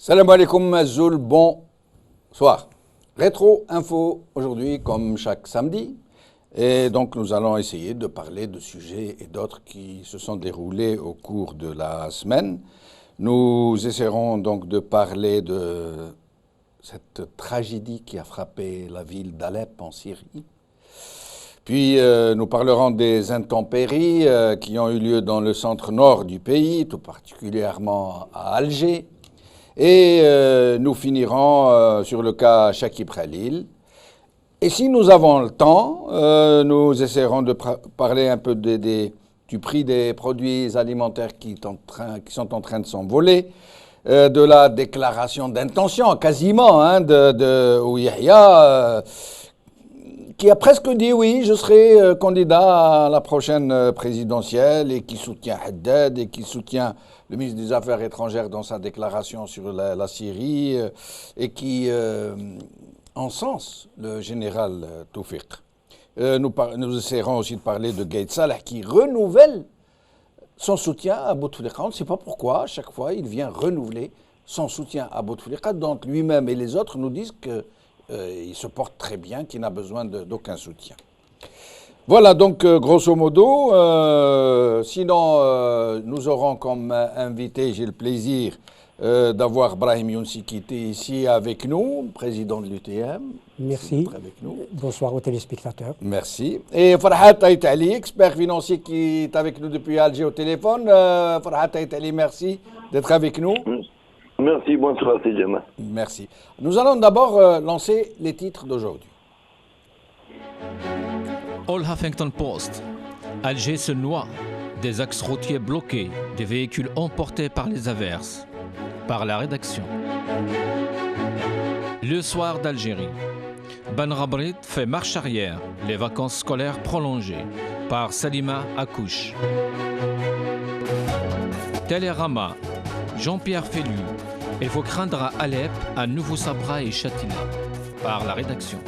Salam alaikum Azul, bonsoir. Rétro Info aujourd'hui comme chaque samedi. Et donc nous allons essayer de parler de sujets et d'autres qui se sont déroulés au cours de la semaine. Nous essaierons donc de parler de cette tragédie qui a frappé la ville d'Alep en Syrie. Puis nous parlerons des intempéries qui ont eu lieu dans le centre-nord du pays, tout particulièrement à Alger. Et nous finirons sur le cas Chakib Khalil. Et si nous avons le temps, nous essaierons de parler un peu du prix des produits alimentaires qui sont en train de s'envoler, de la déclaration d'intention quasiment de Yahya, qui a presque dit oui, je serai candidat à la prochaine présidentielle et qui soutient Haddad et qui soutient le ministre des Affaires étrangères dans sa déclaration sur la Syrie et qui encense le général Toufiq. Nous essaierons aussi de parler de Gaïd Salah qui renouvelle son soutien à Bouteflika. On ne sait pas pourquoi, à chaque fois, il vient renouveler son soutien à Bouteflika, dont lui-même et les autres nous disent qu'il se porte très bien, qu'il n'a besoin d'aucun soutien. Voilà donc grosso modo. Sinon, nous aurons comme invité, j'ai le plaisir d'avoir Brahim Younsi qui était ici avec nous, président de l'UTM. Merci. Avec nous. Bonsoir aux téléspectateurs. Merci. Et Farhat Aïtali, expert financier qui est avec nous depuis Alger au téléphone. Farhat Aïtali, merci d'être avec nous. Merci, bonsoir, c'est Jamal. Merci. Nous allons d'abord lancer les titres d'aujourd'hui. All Huffington Post. Alger se noie. Des axes routiers bloqués, des véhicules emportés par les averses. Par la rédaction. Le soir d'Algérie. Ben Rabrit fait marche arrière. Les vacances scolaires prolongées. Par Salima Akouche. Télérama. Jean-Pierre Félu. Il faut craindre à Alep, à Nouveau Sabra et Châtillon. Par la rédaction.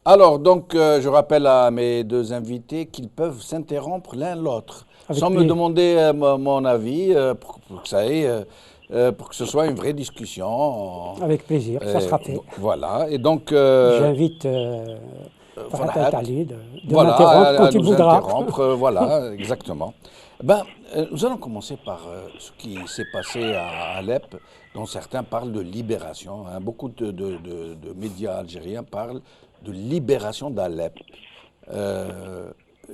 Alors, donc, je rappelle à mes deux invités qu'ils peuvent s'interrompre l'un l'autre, sans me demander mon avis, pour que ce soit une vraie discussion. Avec plaisir, ça sera fait. Voilà, et donc... J'invite Farhat Ali de m'interrompre quand il voudra. Voilà, exactement. Nous allons commencer par ce qui s'est passé à Alep, dont certains parlent de libération. Beaucoup de médias algériens parlent de libération d'Alep.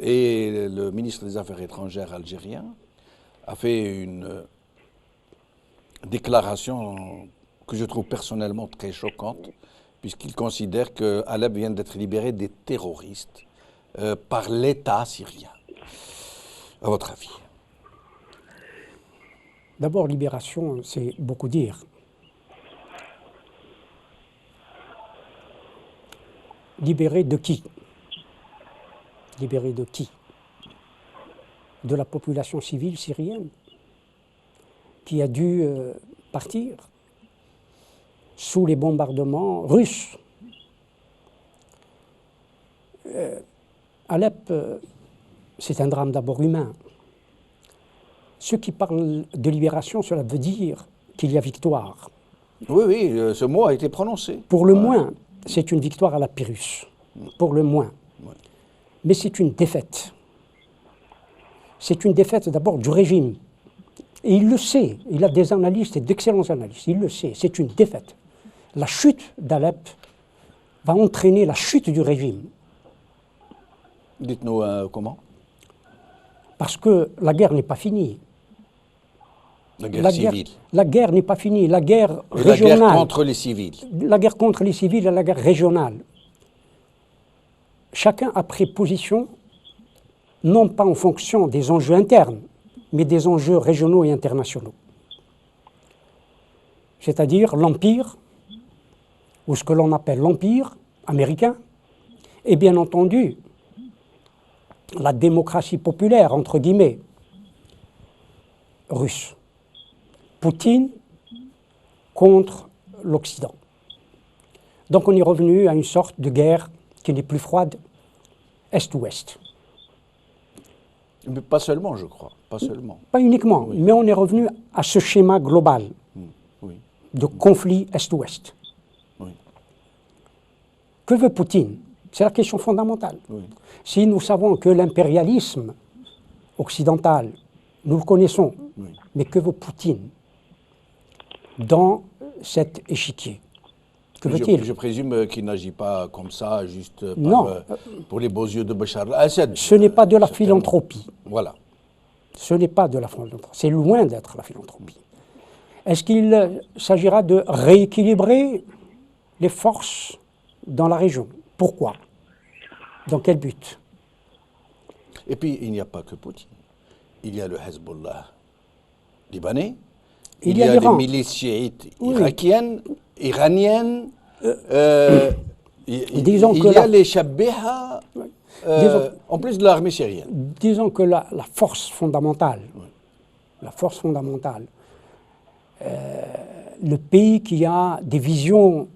Et le ministre des Affaires étrangères algérien a fait une déclaration que je trouve personnellement très choquante, puisqu'il considère que Alep vient d'être libéré des terroristes par l'État syrien. À votre avis? D'abord, libération, c'est beaucoup dire. Libéré de qui? Libéré de qui? De la population civile syrienne qui a dû partir sous les bombardements russes. Alep, c'est un drame d'abord humain. Ceux qui parlent de libération, cela veut dire qu'il y a victoire. Oui, ce mot a été prononcé. Pour le moins, c'est une victoire à la Pyrrhus, pour le moins. Ouais. Mais c'est une défaite. C'est une défaite d'abord du régime. Et il le sait, il a des analystes et d'excellents analystes, il le sait, c'est une défaite. La chute d'Alep va entraîner la chute du régime. Dites-nous comment? Parce que la guerre n'est pas finie. La guerre civile. La guerre n'est pas finie, la guerre régionale. La guerre contre les civils. La guerre contre les civils et la guerre régionale. Chacun a pris position, non pas en fonction des enjeux internes, mais des enjeux régionaux et internationaux. C'est-à-dire l'Empire, ou ce que l'on appelle l'Empire américain, et bien entendu la démocratie populaire, entre guillemets, russe. Poutine contre l'Occident. Donc on est revenu à une sorte de guerre qui n'est plus froide, Est-Ouest. Mais pas seulement, je crois. Pas seulement. Pas uniquement, mais on est revenu à ce schéma global Oui. de conflit Est-Ouest. Oui. Que veut Poutine? C'est la question fondamentale. Oui. Si nous savons que l'impérialisme occidental, nous le connaissons, Oui. mais que veut Poutine dans cet échiquier? Que veut-il? Je présume qu'il n'agit pas comme ça, juste Non. pour les beaux yeux de Bachar al-Assad. Ce n'est pas de la certainement. philanthropie. Voilà. Ce n'est pas de la philanthropie. C'est loin d'être la philanthropie. Est-ce qu'il s'agira de rééquilibrer les forces dans la région? Pourquoi? Dans quel but? Et puis, il n'y a pas que Poutine. Il y a le Hezbollah libanais. Il y a des l'Iran. milices chiites Oui. iraniennes. Disons il que y a la- les Shabbeha, Disons- en plus de l'armée syrienne. Disons que la force fondamentale, le pays qui a des visions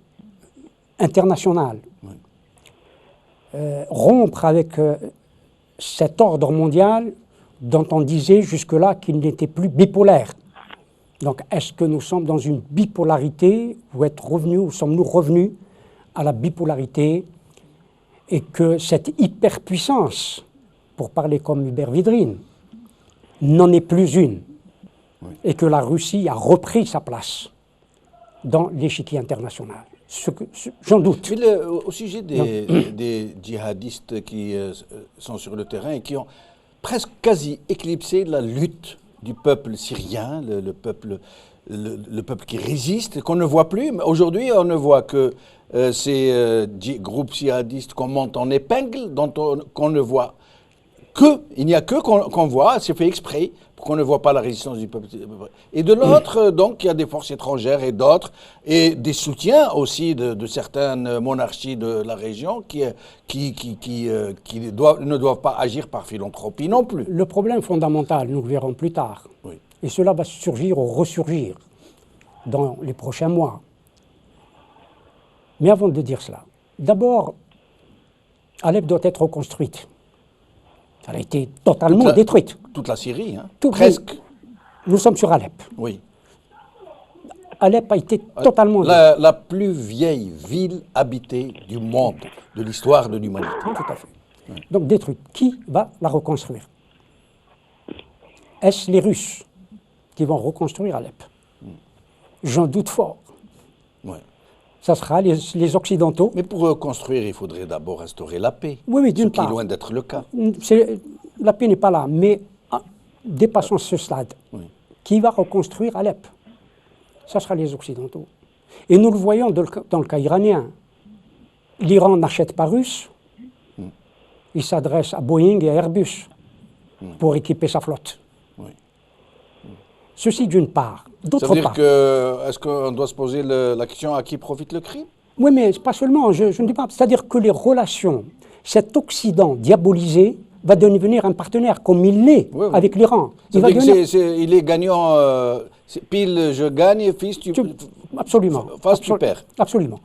internationales, rompre avec cet ordre mondial dont on disait jusque-là qu'il n'était plus bipolaire. Donc, est-ce que nous sommes dans une bipolarité ou sommes-nous revenus à la bipolarité et que cette hyperpuissance, pour parler comme Hubert Védrine, n'en est plus une et que la Russie a repris sa place dans l'échiquier international? J'en doute. Mais au sujet des djihadistes qui sont sur le terrain et qui ont presque quasi éclipsé la lutte du peuple syrien, le peuple qui résiste, qu'on ne voit plus. Mais aujourd'hui, on ne voit que ces groupes djihadistes qu'on monte en épingle, qu'on ne voit que, il n'y a que qu'on voit, c'est fait exprès, pour qu'on ne voit pas la résistance du peuple. Et de l'autre, donc, il y a des forces étrangères et d'autres, et des soutiens aussi de certaines monarchies de la région qui ne doivent pas agir par philanthropie non plus. Le problème fondamental, nous le verrons plus tard, Oui. et cela va surgir ou ressurgir dans les prochains mois. Mais avant de dire cela, d'abord, Alep doit être reconstruite. Elle a été totalement détruite. Toute la Syrie, hein, Tout- presque. Nous sommes sur Alep. Oui. Alep a été totalement détruite. La plus vieille ville habitée du monde, de l'histoire de l'humanité. Tout à fait. Donc détruite. Qui va la reconstruire? Est-ce les Russes qui vont reconstruire Alep? J'en doute fort. Ouais. Ça sera les Occidentaux. Mais pour reconstruire, il faudrait d'abord instaurer la paix. Oui, Ce d'une qui est part. loin d'être le cas. La paix n'est pas là, mais dépassons ce stade. Oui. Qui va reconstruire Alep? Ça sera les Occidentaux. Et nous le voyons dans le cas iranien. L'Iran n'achète pas russe. Il s'adresse à Boeing et à Airbus pour équiper sa flotte. Oui. Ceci d'une part. Ça D'autre veut dire part. est-ce qu'on doit se poser la question à qui profite le crime? Oui, mais pas seulement, je ne dis pas. C'est-à-dire que les relations, cet Occident diabolisé va devenir un partenaire comme il l'est Oui, oui. avec l'Iran. Ça Il va veut dire devenir... il est gagnant, pile je gagne, fils tu... Absolument. Face tu perds. Absolument.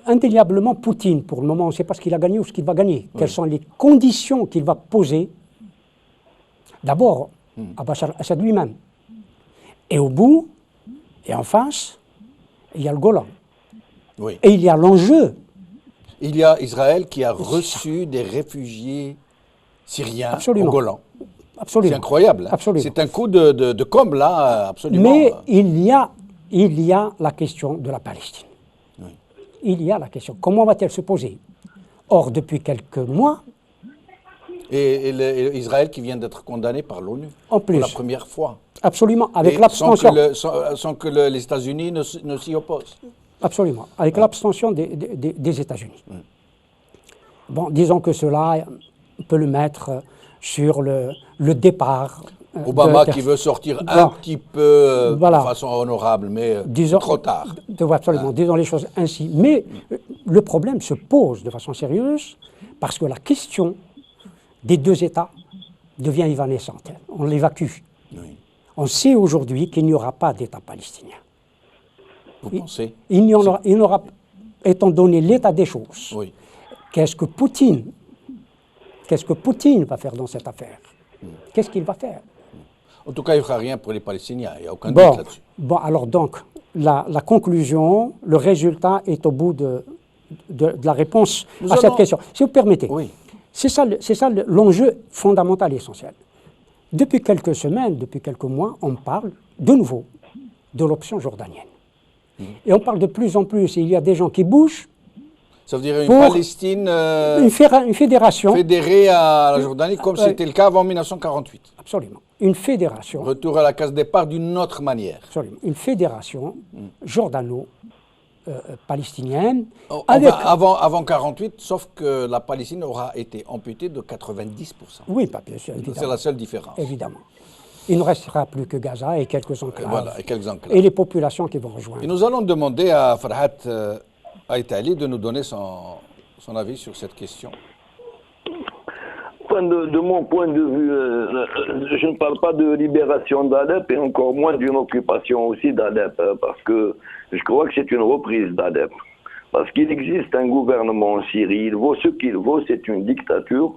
Indéniablement, Poutine, pour le moment, on ne sait pas ce qu'il a gagné ou ce qu'il va gagner. Quelles sont les conditions qu'il va poser, d'abord, à Bachar al-Assad lui-même. Et au bout, et en face, il y a le Golan. Oui. Et il y a l'enjeu. Il y a Israël qui a reçu des réfugiés syriens Absolument. au Golan. Absolument. C'est incroyable. Hein. Absolument. C'est un coup de com' là, absolument. Mais il y a la question de la Palestine. Oui. Il y a la question. Comment va-t-elle se poser? Or, depuis quelques mois, Et Israël qui vient d'être condamné par l'ONU En plus. pour la première fois. absolument, avec Et l'abstention. sans que les États-Unis ne s'y opposent. Absolument, avec l'abstention des États-Unis. Bon, disons que cela, on peut le mettre sur le départ. Obama qui veut sortir un petit peu Voilà. de façon honorable, mais Disons, trop tard. Absolument, disons les choses ainsi. Mais le problème se pose de façon sérieuse parce que la question des deux États devient évanescente. On l'évacue. Oui. On sait aujourd'hui qu'il n'y aura pas d'État palestinien. Vous pensez? Il n'y aura, étant donné l'état des choses, Oui. qu'est-ce que Poutine va faire dans cette affaire? Qu'est-ce qu'il va faire? En tout cas, il ne fera rien pour les Palestiniens, il n'y a aucun doute là-dessus. Bon, alors donc, la conclusion, le résultat est au bout de la réponse à cette question. Si vous permettez, oui. c'est ça l'enjeu fondamental et essentiel. Depuis quelques semaines, depuis quelques mois, on parle de nouveau de l'option jordanienne. Et on parle de plus en plus, il y a des gens qui bougent. Ça veut dire une Palestine une fédération fédérée à la Jordanie, comme c'était le cas avant 1948. Absolument. Une fédération. Retour à la case départ d'une autre manière. Absolument. Une fédération jordano-palestinienne. Avant 1948, sauf que la Palestine aura été amputée de 90%. Oui, pas bien sûr, évidemment. C'est la seule différence. Évidemment. Il ne restera plus que Gaza et quelques enclaves. Voilà, et quelques enclaves. Et les populations qui vont rejoindre. Et nous allons demander à Farhat Aït-Ali de nous donner son avis sur cette question. De mon point de vue, je ne parle pas de libération d'Alep et encore moins d'une occupation aussi d'Alep, parce que je crois que c'est une reprise d'Alep. Parce qu'il existe un gouvernement en Syrie, il vaut ce qu'il vaut, c'est une dictature.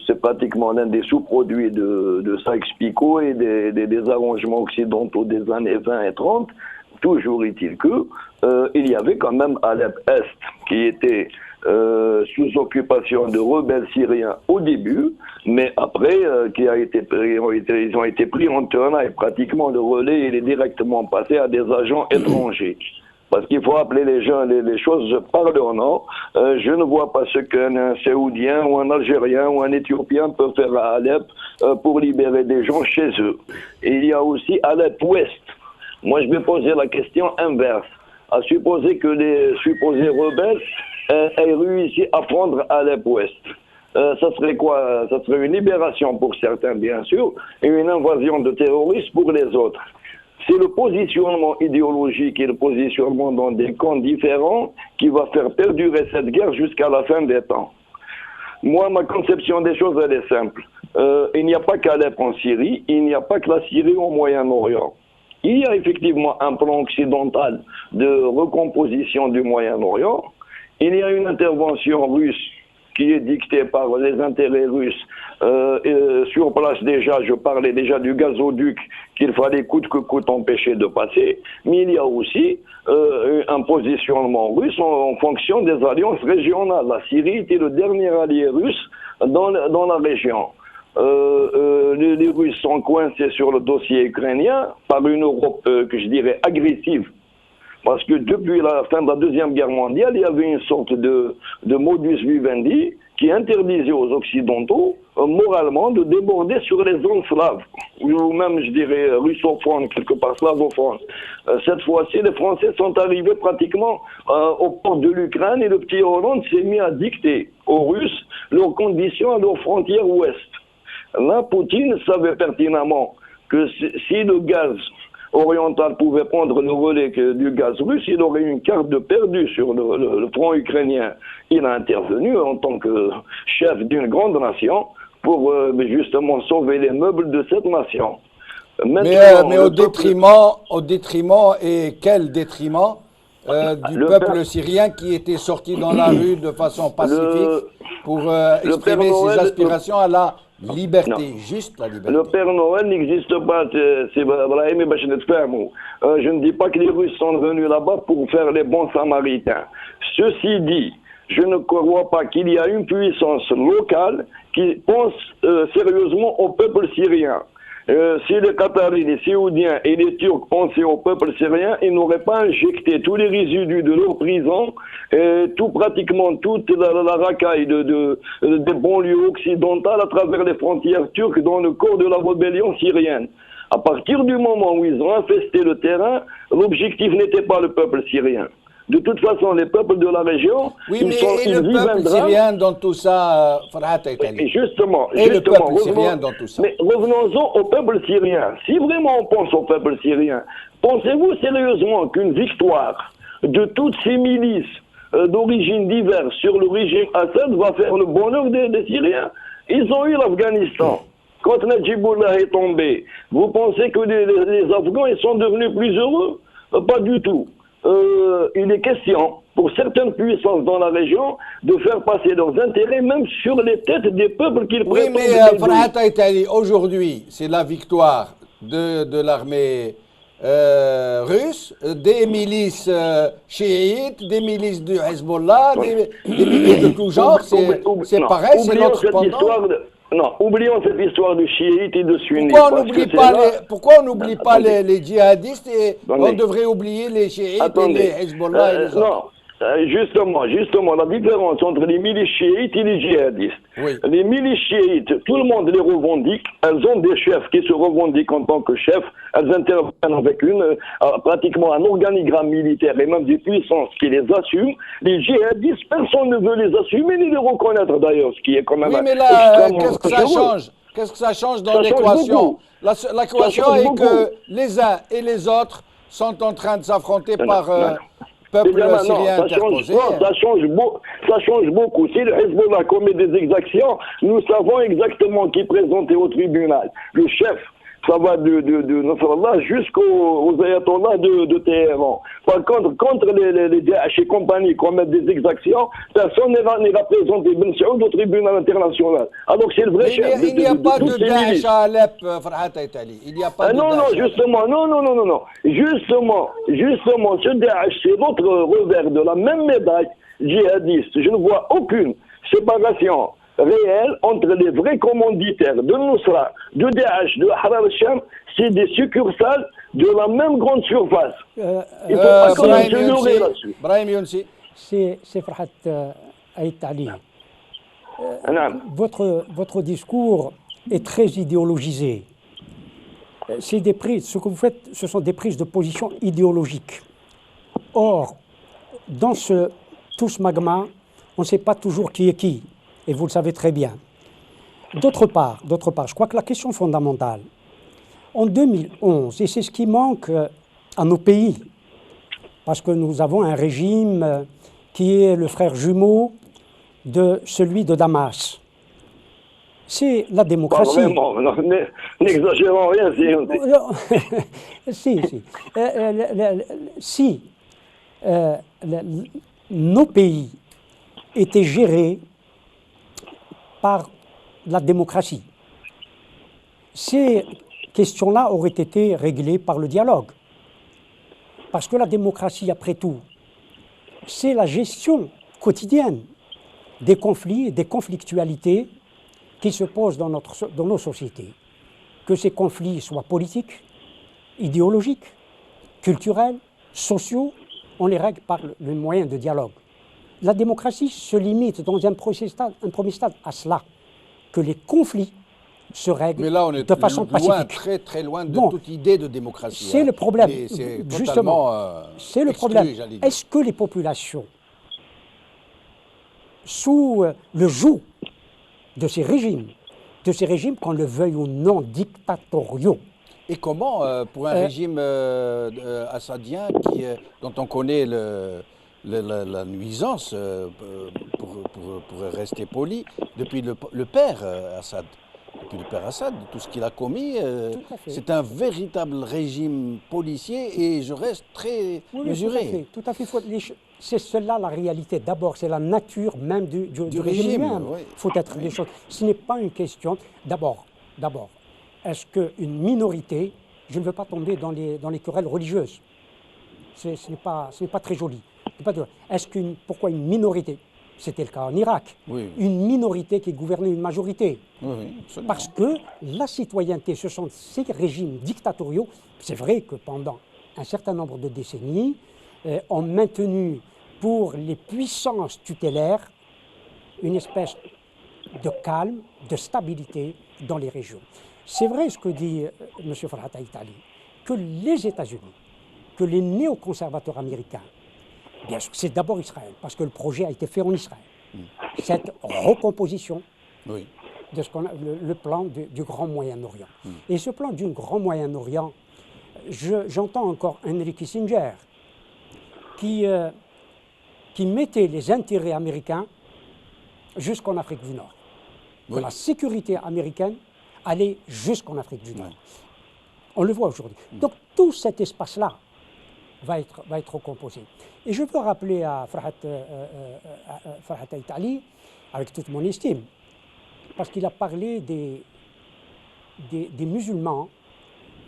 C'est pratiquement l'un des sous-produits de Sykes-Picot et des arrangements occidentaux des années 20 et 30. Toujours est-il que il y avait quand même Alep-Est qui était sous occupation de rebelles syriens au début, mais après ils ont été pris en tenaille. Pratiquement le relais il est directement passé à des agents étrangers. Parce qu'il faut appeler les gens les choses par leur nom. Je ne vois pas ce qu'un Saoudien ou un Algérien ou un Éthiopien peut faire à Alep pour libérer des gens chez eux. Et il y a aussi Alep-Ouest. Moi, je vais poser la question inverse. À supposer que les supposés rebelles aient réussi à prendre Alep-Ouest. Ça serait quoi? Ça serait une libération pour certains, bien sûr, et une invasion de terroristes pour les autres. C'est le positionnement idéologique et le positionnement dans des camps différents qui va faire perdurer cette guerre jusqu'à la fin des temps. Moi, ma conception des choses, elle est simple. Il n'y a pas qu'Alep en Syrie, il n'y a pas que la Syrie au Moyen-Orient. Il y a effectivement un plan occidental de recomposition du Moyen-Orient. Il y a une intervention russe qui est dictée par les intérêts russes. Sur place déjà, je parlais déjà du gazoduc qu'il fallait coûte que coûte empêcher de passer. Mais il y a aussi un positionnement russe en fonction des alliances régionales. La Syrie était le dernier allié russe dans la région. Les Russes sont coincés sur le dossier ukrainien par une Europe que je dirais agressive. Parce que depuis la fin de la Deuxième Guerre mondiale, il y avait une sorte de modus vivendi qui interdisait aux Occidentaux, moralement, de déborder sur les zones slaves, ou même, je dirais, russophones, quelque part slavophones. Cette fois-ci, les Français sont arrivés pratiquement au port de l'Ukraine et le petit Hollande s'est mis à dicter aux Russes leurs conditions à leurs frontières ouest. Là, Poutine savait pertinemment que si le gaz oriental pouvait prendre le relais du gaz russe, il aurait une carte de perdu sur le front ukrainien. Il a intervenu en tant que chef d'une grande nation pour justement sauver les meubles de cette nation. Mais au détriment, et quel détriment du peuple syrien qui était sorti dans la rue de façon pacifique pour exprimer ses aspirations à la liberté, juste la liberté. Le Père Noël n'existe pas, c'est Brahim et Bachet je ne dis pas que les Russes sont venus là-bas pour faire les bons samaritains. Ceci dit, je ne crois pas qu'il y a une puissance locale qui pense sérieusement au peuple syrien. Si les Qataris, les Saoudiens et les Turcs pensaient au peuple syrien, ils n'auraient pas injecté tous les résidus de leur prison, pratiquement toute la racaille des banlieues occidentales à travers les frontières turques dans le corps de la rébellion syrienne. À partir du moment où ils ont infesté le terrain, l'objectif n'était pas le peuple syrien. De toute façon, les peuples de la région... Oui, mais le peuple syrien dans tout ça, Farhat Aït-Ali. Justement, le peuple syrien dans tout ça. Mais revenons-en au peuple syrien. Si vraiment on pense au peuple syrien, pensez-vous sérieusement qu'une victoire de toutes ces milices d'origine diverse sur le régime Assad va faire le bonheur des Syriens? Ils ont eu l'Afghanistan. Quand Najibullah est tombé, vous pensez que les Afghans ils sont devenus plus heureux? Pas du tout. il est question pour certaines puissances dans la région de faire passer leurs intérêts même sur les têtes des peuples qu'ils Oui, prétendent. mais Farhat Aïtali, aujourd'hui, c'est la victoire de l'armée russe, des milices chiites, des milices du Hezbollah, des milices de tout genre. C'est pareil, c'est notre cependant. Non, oublions cette histoire de chiites et de sunnites. Pourquoi on n'oublie pas les djihadistes et on devrait oublier les chiites et les Hezbollah et les autres? Non. Justement, la différence entre les milices chiites et les djihadistes. Oui. Les milices chiites, tout le monde les revendique. Elles ont des chefs qui se revendiquent en tant que chefs. Elles interviennent avec pratiquement un organigramme militaire et même des puissances qui les assument. Les djihadistes, personne ne veut les assumer ni les reconnaître d'ailleurs, ce qui est quand même. Oui, mais là, qu'est-ce que ça change? Qu'est-ce que ça change dans l'équation? L'équation est que les uns et les autres sont en train de s'affronter par peuple syrien interposé. Ça change beaucoup. Si le Hezbollah commet des exactions, nous savons exactement qui est présenté au tribunal. Le chef, ça va de Nasrallah jusqu'aux ayatollahs de Téhéran. Par contre les Daesh et compagnie commettent des exactions, personne n'ira présenter Ben Saoud au tribunal international. Alors c'est le vrai chef. Il n'y a pas de Daesh à Alep, Farhat Aïtali. Il n'y a pas de non, Daesh. justement, non. Justement, ce Daesh, c'est l'autre revers de la même médaille djihadiste. Je ne vois aucune séparation réelle entre les vrais commanditaires de Nusra, de Daesh, de Ahrar al-Sham. C'est des succursales de la même grande surface. Il ne faut pas qu'on se leurrer là-dessus. Brahim Younsi. C'est Farhat Aïtali. Votre discours est très idéologisé. Ce que vous faites, ce sont des prises de position idéologiques. Or, dans tout ce magma, on ne sait pas toujours qui est qui, et vous le savez très bien. D'autre part, je crois que la question fondamentale, en 2011, et c'est ce qui manque à nos pays, parce que nous avons un régime qui est le frère jumeau de celui de Damas. C'est la démocratie. Pas vraiment, n'exagérons rien. Si nos pays étaient gérés par la démocratie, ces questions-là auraient été réglées par le dialogue. Parce que la démocratie, après tout, c'est la gestion quotidienne des conflits et des conflictualités qui se posent dans nos sociétés. Que ces conflits soient politiques, idéologiques, culturels, sociaux, on les règle par le moyen de dialogue. La démocratie se limite dans un premier stade à cela, que les conflits se règlent de façon pacifique. Très très loin de toute idée de démocratie. C'est le problème, justement. C'est le problème. Est-ce que les populations, sous le joug de ces régimes, qu'on le veuille ou non, dictatoriaux. Et comment, pour un régime assadien dont on connaît la nuisance, pour rester poli, depuis le père Assad, tout ce qu'il a commis, c'est un véritable régime policier et je reste très mesuré. Tout à fait. C'est cela la réalité. D'abord, c'est la nature même du régime même. Oui. Il faut être des choses. Ce n'est pas une question. D'abord, est-ce qu'une minorité, je ne veux pas tomber dans les querelles religieuses. Ce n'est pas très joli. Pourquoi une minorité? C'était le cas en Irak. Oui. Une minorité qui gouvernait une majorité. Oui, parce que la citoyenneté, ce sont ces régimes dictatoriaux. C'est vrai que pendant un certain nombre de décennies, ont maintenu pour les puissances tutélaires une espèce de calme, de stabilité dans les régions. C'est vrai ce que dit M. Farhat Aïtali, que les États-Unis, que les néoconservateurs américains, bien sûr, c'est d'abord Israël, parce que le projet a été fait en Israël. Cette recomposition de le plan du Grand Moyen-Orient. Et ce plan du Grand Moyen-Orient, j'entends encore Henry Kissinger qui mettait les intérêts américains jusqu'en Afrique du Nord. Que la sécurité américaine allait jusqu'en Afrique du Nord. On le voit aujourd'hui. Donc tout cet espace-là va être recomposé. Et je veux rappeler à Farhat Aït-Ali, avec toute mon estime, parce qu'il a parlé des musulmans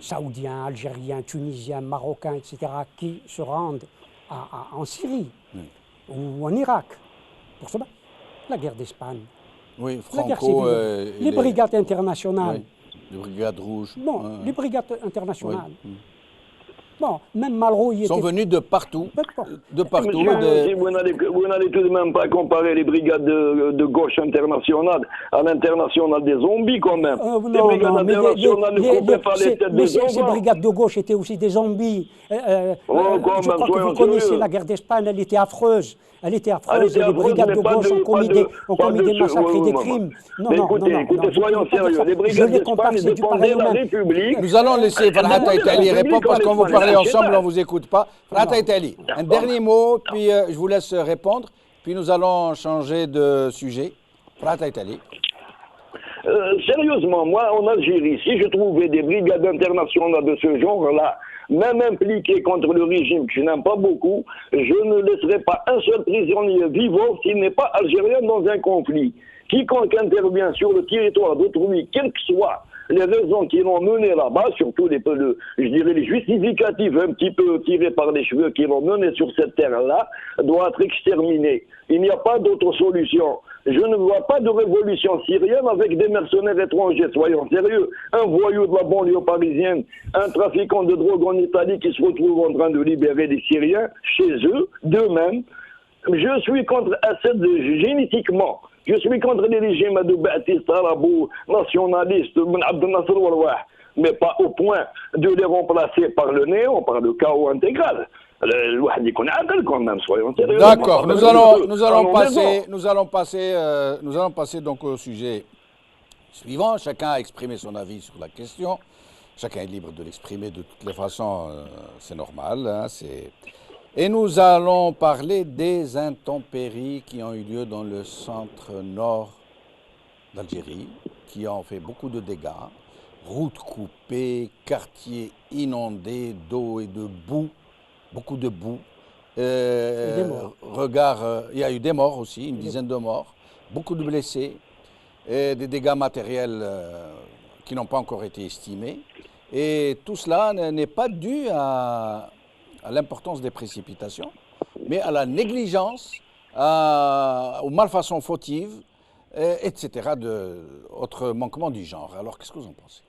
saoudiens, algériens, tunisiens, marocains, etc., qui se rendent en Syrie ou en Irak pour se battre. La guerre d'Espagne, oui, la guerre Franco, civile, les brigades internationales. Oui, les brigades rouges. Bon, les brigades internationales. Oui. Bon, même Malraux y était. Sont venus de partout. De partout. Monsieur, vous n'allez tout de même pas comparer les brigades de gauche internationale à l'internationale des zombies, quand même. Non, les brigades internationales ne coupaient pas les têtes des enfants. Ces brigades de gauche étaient aussi des zombies. Je crois que vous connaissez la guerre d'Espagne, elle était affreuse. Elle était affreuse et les brigades de gauche ont commis des massacres et des crimes. Non, écoutez, soyons sérieux. Les brigades d'Espagne défendaient la République. Nous allons laisser Farhat Aït-Ali répondre parce qu'on vous parle ensemble, on ne vous écoute pas. Farhat Aït-Ali, un dernier mot, puis je vous laisse répondre, puis nous allons changer de sujet. Farhat Aït-Ali. Sérieusement, moi, en Algérie, si je trouvais des brigades internationales de ce genre-là, même impliquées contre le régime que je n'aime pas beaucoup, je ne laisserai pas un seul prisonnier vivant s'il n'est pas algérien dans un conflit. Quiconque intervient sur le territoire d'autrui, quelles que soient les raisons qui l'ont mené là-bas, surtout les justificatifs un petit peu tirés par les cheveux qui l'ont mené sur cette terre-là, doit être exterminé. Il n'y a pas d'autre solution. Je ne vois pas de révolution syrienne avec des mercenaires étrangers, soyons sérieux. Un voyou de la banlieue parisienne, un trafiquant de drogue en Italie qui se retrouve en train de libérer des Syriens chez eux, d'eux-mêmes. Je suis contre Assad génétiquement. Je suis contre les régimes de Baptiste Arabo, nationalistes, Abdel Nasser Warwah, mais pas au point de les remplacer par le néant, par le chaos intégral. Quand même, soyons sérieux. D'accord, nous allons passer donc au sujet suivant. Chacun a exprimé son avis sur la question. Chacun est libre de l'exprimer de toutes les façons, c'est normal. Hein, Et nous allons parler des intempéries qui ont eu lieu dans le centre-nord d'Algérie, qui ont fait beaucoup de dégâts. Routes coupées, quartiers inondés d'eau et de boue, beaucoup de boue. Il y a eu des morts aussi, une dizaine de morts, beaucoup de blessés, et des dégâts matériels qui n'ont pas encore été estimés. Et tout cela n'est pas dû à l'importance des précipitations, mais à la négligence, aux malfaçons fautives, etc., d'autres manquements du genre. Alors, qu'est-ce que vous en pensez?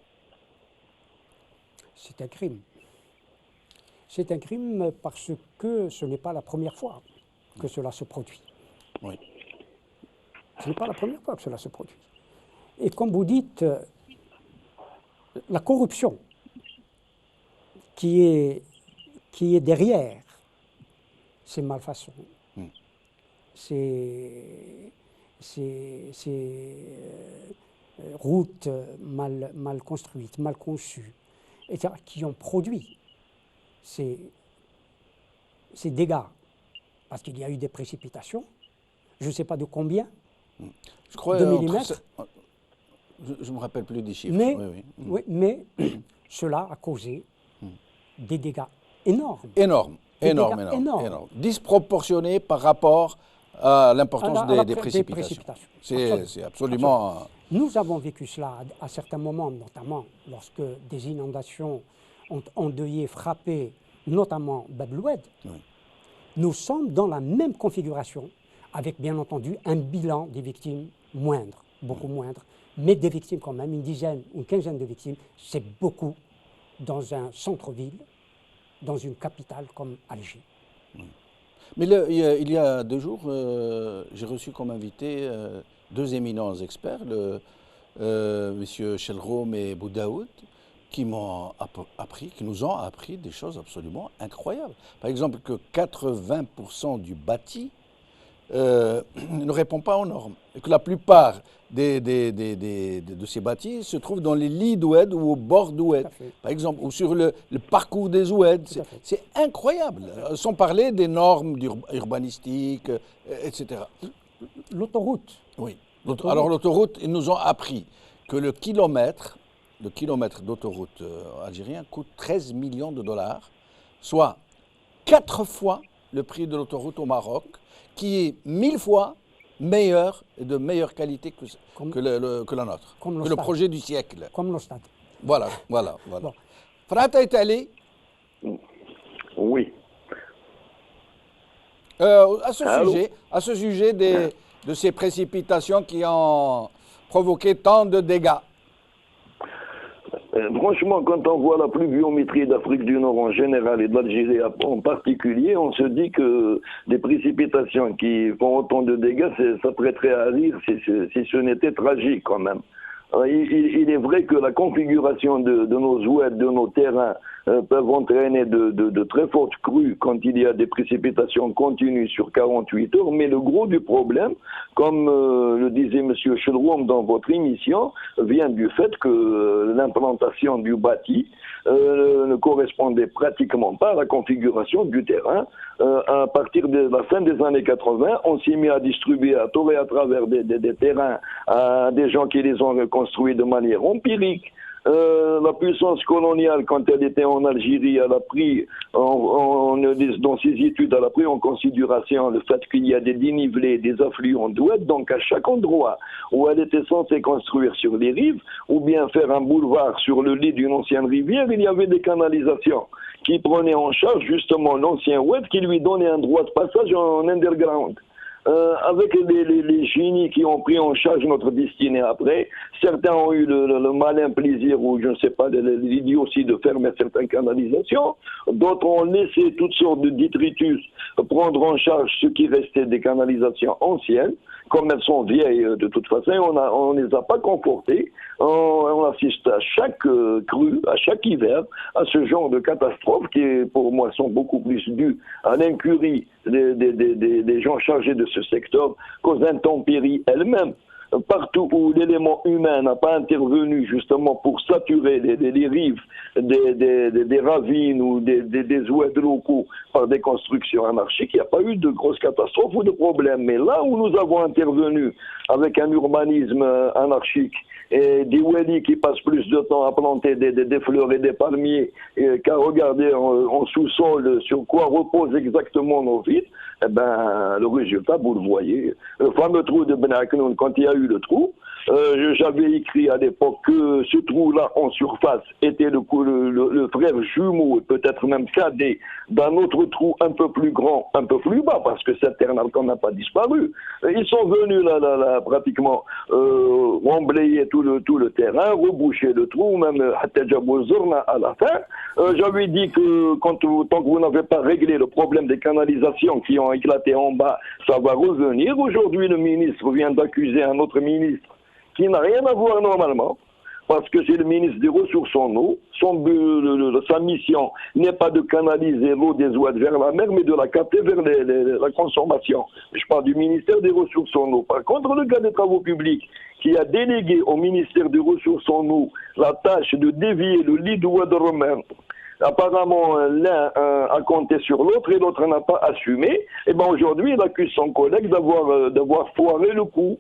C'est un crime. C'est un crime parce que ce n'est pas la première fois que cela se produit. Oui. Ce n'est pas la première fois que cela se produit. Et comme vous dites, la corruption qui est derrière ces malfaçons, ces routes mal construites, mal conçues, etc., qui ont produit ces dégâts, parce qu'il y a eu des précipitations, je ne sais pas de combien, je crois, de millimètres. Je ne me rappelle plus des chiffres. Mais cela a causé des dégâts énormes. Énormes. Disproportionnés par rapport à l'importance des précipitations. C'est absolument... Nous avons vécu cela à certains moments, notamment lorsque des inondations ont endeuillé, frappé, notamment Bab el-Oued. Oui. Nous sommes dans la même configuration, avec bien entendu un bilan des victimes moindre, beaucoup moindre, mais des victimes quand même, une dizaine, une quinzaine de victimes, c'est beaucoup dans un centre-ville, dans une capitale comme Alger. Oui. Mais il y a 2 jours, j'ai reçu comme invité 2 éminents experts, M. Chelroum et Boudaoud, qui nous ont appris des choses absolument incroyables. Par exemple, que 80% du bâti ne répond pas aux normes. Et que la plupart de ces bâtis se trouvent dans les lits d'Oued ou au bord d'Oued, par exemple, ou sur le parcours des Oued. C'est incroyable, sans parler des normes urbanistiques, etc. L'autoroute. Oui. Alors l'autoroute, ils nous ont appris que le kilomètre d'autoroute algérien coûte 13 millions de dollars, soit 4 fois le prix de l'autoroute au Maroc, qui est 1000 fois meilleur et de meilleure qualité que la nôtre, que le projet du siècle. Comme le stade. Voilà. Bon. Frata est allé Oui. à ce sujet de ces précipitations qui ont provoqué tant de dégâts. Franchement, quand on voit la pluviométrie d'Afrique du Nord en général et d'Algérie en particulier, on se dit que des précipitations qui font autant de dégâts, ça prêterait à rire si ce n'était tragique quand même. Il est vrai que la configuration de nos oueds, de nos terrains, peuvent entraîner de très fortes crues quand il y a des précipitations continues sur 48 heures, mais le gros du problème, comme le disait M. Chelroum dans votre émission, vient du fait que l'implantation du bâti ne correspondait pratiquement pas à la configuration du terrain. À partir de la fin des années 80, on s'est mis à distribuer à tort et à travers des terrains à des gens qui les ont reconstruits de manière empirique. La puissance coloniale, quand elle était en Algérie, elle a pris, dans ses études, elle a pris en considération le fait qu'il y a des dénivelés, des affluents d'oued, donc à chaque endroit où elle était censée construire sur les rives, ou bien faire un boulevard sur le lit d'une ancienne rivière, il y avait des canalisations qui prenaient en charge justement l'ancien oued, qui lui donnait un droit de passage en underground. Avec les génies qui ont pris en charge notre destinée après, certains ont eu le malin plaisir, ou je ne sais pas, l'idiotie de fermer certaines canalisations, d'autres ont laissé toutes sortes de détritus prendre en charge ce qui restait des canalisations anciennes. Comme elles sont vieilles de toute façon, on ne les a pas confortées. On assiste à chaque crue, à chaque hiver, à ce genre de catastrophes qui, pour moi, sont beaucoup plus dues à l'incurie des gens chargés de ce secteur qu'aux intempéries elles-mêmes. Partout où l'élément humain n'a pas intervenu justement pour saturer les rives des ravines ou des oueds locaux par des constructions anarchiques, il n'y a pas eu de grosses catastrophes ou de problèmes. Mais là où nous avons intervenu avec un urbanisme anarchique et des ouedis qui passent plus de temps à planter des fleurs et des palmiers qu'à regarder en sous-sol sur quoi reposent exactement nos vides, eh ben, le résultat, vous le voyez. Le fameux trou de Ben Aknoun, quand il y a eu le trou, j'avais écrit à l'époque que ce trou-là en surface était le frère jumeau, peut-être même cadet, d'un autre trou un peu plus grand, un peu plus bas, parce que cette terre n'a pas disparu. Ils sont venus là pratiquement emblayer tout le terrain, reboucher le trou, même à la fin. J'avais dit que tant que vous n'avez pas réglé le problème des canalisations qui ont éclaté en bas, ça va revenir. Aujourd'hui, le ministre vient d'accuser un autre ministre qui n'a rien à voir normalement, parce que c'est le ministre des Ressources en eau. Sa mission n'est pas de canaliser l'eau des oueds vers la mer, mais de la capter vers la consommation. Je parle du ministère des Ressources en eau. Par contre, le gars des Travaux publics, qui a délégué au ministère des Ressources en eau la tâche de dévier le lit d'oued romain, apparemment, l'un a compté sur l'autre et l'autre n'a pas assumé. Et bien aujourd'hui, il accuse son collègue d'avoir foiré le coup.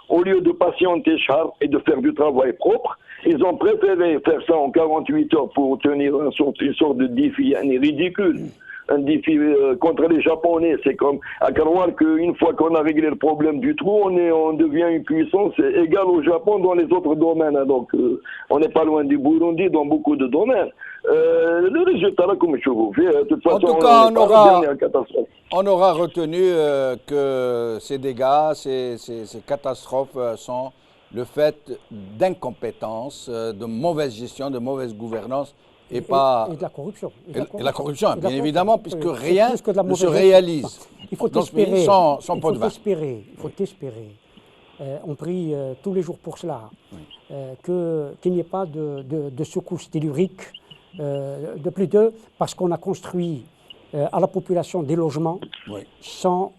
Au lieu de patienter Charles et de faire du travail propre, ils ont préféré faire ça en 48 heures pour tenir une sorte de défi ridicule. Un défi contre les Japonais. C'est comme à croire qu'une fois qu'on a réglé le problème du trou, on devient une puissance égale au Japon dans les autres domaines. Donc, on n'est pas loin du Burundi dans beaucoup de domaines. Le résultat, là, comme je vous fais, de toute façon, en tout cas, on aura retenu que ces dégâts, ces catastrophes sont le fait d'incompétence, de mauvaise gestion, de mauvaise gouvernance et de la corruption. Et la corruption, bien évidemment, puisque rien ne se réalise. Il faut espérer. Il faut espérer. On prie tous les jours pour cela, qu'il n'y ait pas de secousses telluriques de plus d'eux, parce qu'on a construit à la population des logements sans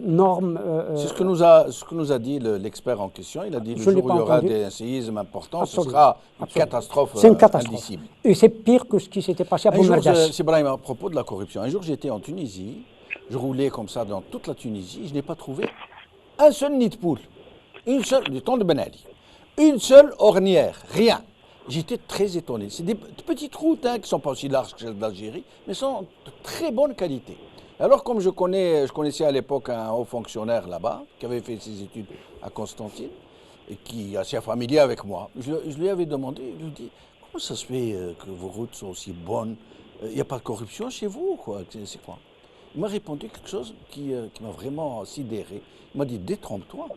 normes. C'est ce que nous a dit l'expert en question. Il a dit le jour où il y aura des séismes importants, ce sera une catastrophe indicible. Et c'est pire que ce qui s'était passé à Boumerdjas. C'est Brahim, à propos de la corruption. Un jour, j'étais en Tunisie, je roulais comme ça dans toute la Tunisie, je n'ai pas trouvé un seul nid de poule, du temps de Ben Ali, une seule ornière, rien. J'étais très étonné. C'est des petites routes qui ne sont pas aussi larges que celles d'Algérie, mais sont de très bonne qualité. Alors, comme je connaissais à l'époque un haut fonctionnaire là-bas, qui avait fait ses études à Constantine, et qui est assez familier avec moi, je lui avais demandé, je lui ai dit, comment ça se fait que vos routes sont aussi bonnes? Il n'y a pas de corruption chez vous, quoi? C'est quoi? Il m'a répondu quelque chose qui m'a vraiment sidéré. Il m'a dit, détrompe-toi.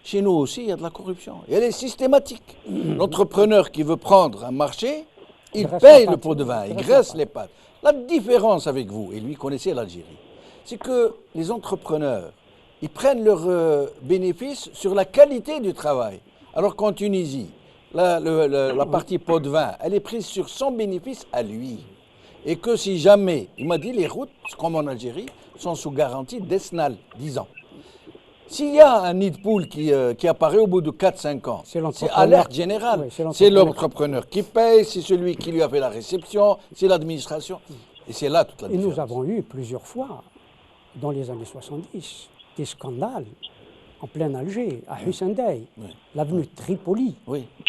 Chez nous aussi, il y a de la corruption. Et elle est systématique. L'entrepreneur qui veut prendre un marché, il paye le pot de vin, il graisse les pattes. La différence avec vous, et lui connaissait l'Algérie, c'est que les entrepreneurs, ils prennent leurs bénéfices sur la qualité du travail. Alors qu'en Tunisie, la partie pot de vin, elle est prise sur son bénéfice à lui. Et que si jamais, il m'a dit, les routes, comme en Algérie, sont sous garantie d'ESNAL, 10 ans. S'il y a un nid de poule qui apparaît au bout de 4-5 ans, c'est alerte générale. Oui, c'est l'entrepreneur qui paye, c'est celui qui lui a fait la réception, c'est l'administration. Et c'est là toute la différence. Et nous avons eu plusieurs fois, dans les années 70, des scandales en plein Alger, à Hussein-Dey, l'avenue Tripoli,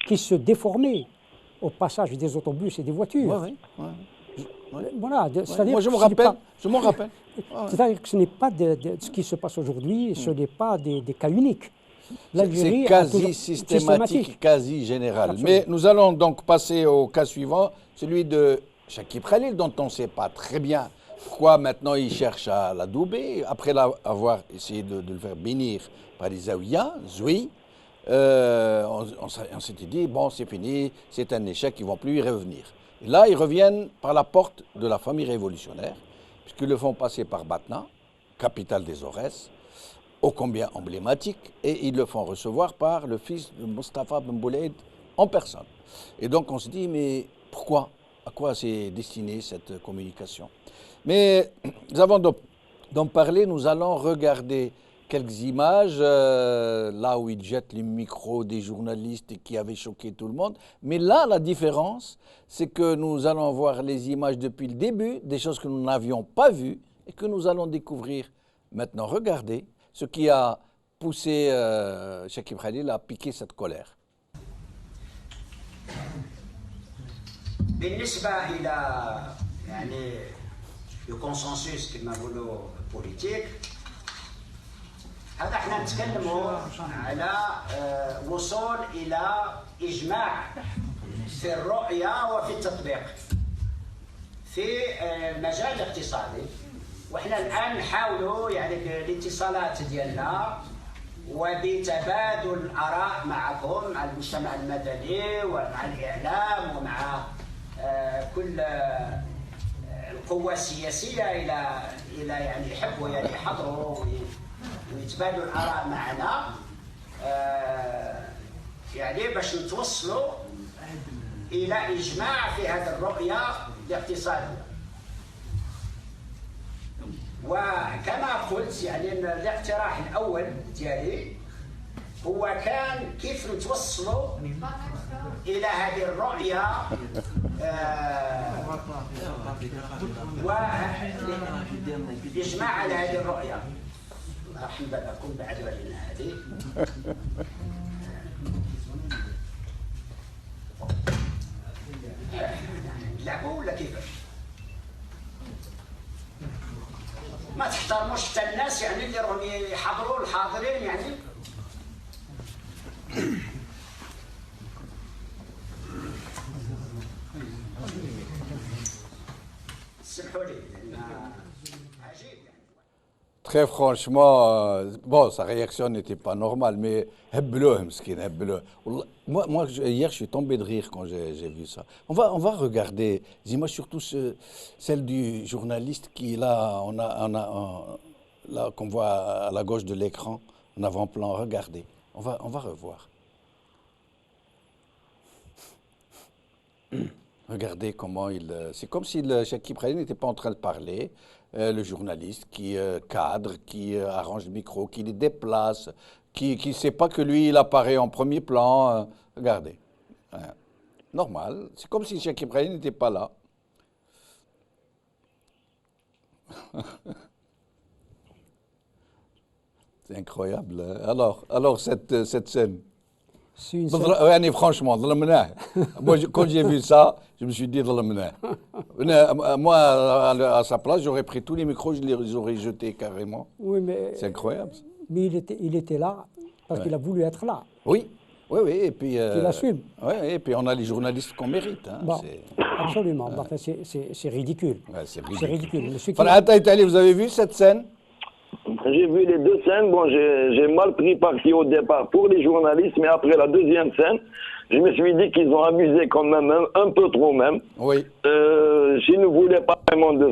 qui se déformait au passage des autobus et des voitures. Voilà, moi je m'en rappelle. C'est-à-dire que ce n'est pas ce qui se passe aujourd'hui, ce n'est pas des cas uniques. C'est quasi systématique, quasi général. Absolument. Mais nous allons donc passer au cas suivant, celui de Chakib Khalil, dont on ne sait pas très bien pourquoi maintenant il cherche à l'adouber, après avoir essayé de le faire bénir par les Zaouïas, Zoui. On s'était dit, bon, c'est fini, c'est un échec, ils ne vont plus y revenir. Et là, ils reviennent par la porte de la famille révolutionnaire, puisqu'ils le font passer par Batna, capitale des Aurès, ô combien emblématique, et ils le font recevoir par le fils de Mustapha Ben Boulaid en personne. Et donc on se dit, mais pourquoi? À quoi c'est destiné cette communication? Mais avant d'en parler, nous allons regarder quelques images, là où ils jettent les micros des journalistes qui avaient choqué tout le monde. Mais là, la différence, c'est que nous allons voir les images depuis le début, des choses que nous n'avions pas vues et que nous allons découvrir maintenant. Regardez ce qui a poussé Chakib Khalil à piquer cette colère. بالنسبة إلى يعني الكونسنسوس كما نقولوا بوليتيك هذا احنا نتكلموا على وصول إلى إجماع في الرؤية وفي التطبيق في المجال الاقتصادي واحنا الآن نحاولوا يعني بالاتصالات ديالنا وبتبادل الآراء معكم مع المجتمع المدني ومع الإعلام ومع كل القوى السياسية إلى يعني يحبوا يعني يحضروا ويتبادلوا الآراء معنا يعني باش نتوصلوا إلى إجماع في هذه الرؤية الاقتصادية. وكما قلت يعني الاقتراح الأول ديالي هو كان كيف نتوصلوا إلى هذه الرؤية والإجماع على هذه الرؤية. راح نكون بعد علينا هذه. نلعبوا ولا كيفاش؟ ما تحترموش حتى الناس يعني اللي راهم يحضروا الحاضرين يعني. Très franchement, bon, sa réaction n'était pas normale, mais moi, hier, je suis tombé de rire quand j'ai vu ça. On va regarder les images, surtout celle du journaliste qui est là, là qu'on voit à la gauche de l'écran, en avant-plan. Regardez, on va revoir. Regardez comment c'est comme si Chakib Khalil n'était pas en train de parler. Le journaliste qui cadre, qui arrange le micro, qui les déplace, qui ne sait pas que lui, il apparaît en premier plan. Regardez. Normal. C'est comme si Chakib Khalil n'était pas là. C'est incroyable. Alors cette scène. C'est une يعني franchement, ظلمناه. Moi, quand j'ai vu ça, je me suis dit ظلمناه. Moi, à sa place, j'aurais pris tous les micros, je les aurais jetés carrément. Oui, mais, C'est incroyable. mais il était là parce qu'il a voulu être là. Oui, oui, oui. Et puis, Qu'il assume. Oui, et puis on a les journalistes qu'on mérite. Hein. Bon, absolument. Enfin, c'est ridicule. Ouais, c'est C'est ridicule. ridicule. Mais ce qui- Farhat Aït Ali, vous avez vu cette scène? J'ai vu les deux scènes. Bon, j'ai mal pris parti au départ pour les journalistes, mais après la deuxième scène, je me suis dit qu'ils ont abusé quand même, un peu trop même. Oui. S'ils ne voulaient pas vraiment de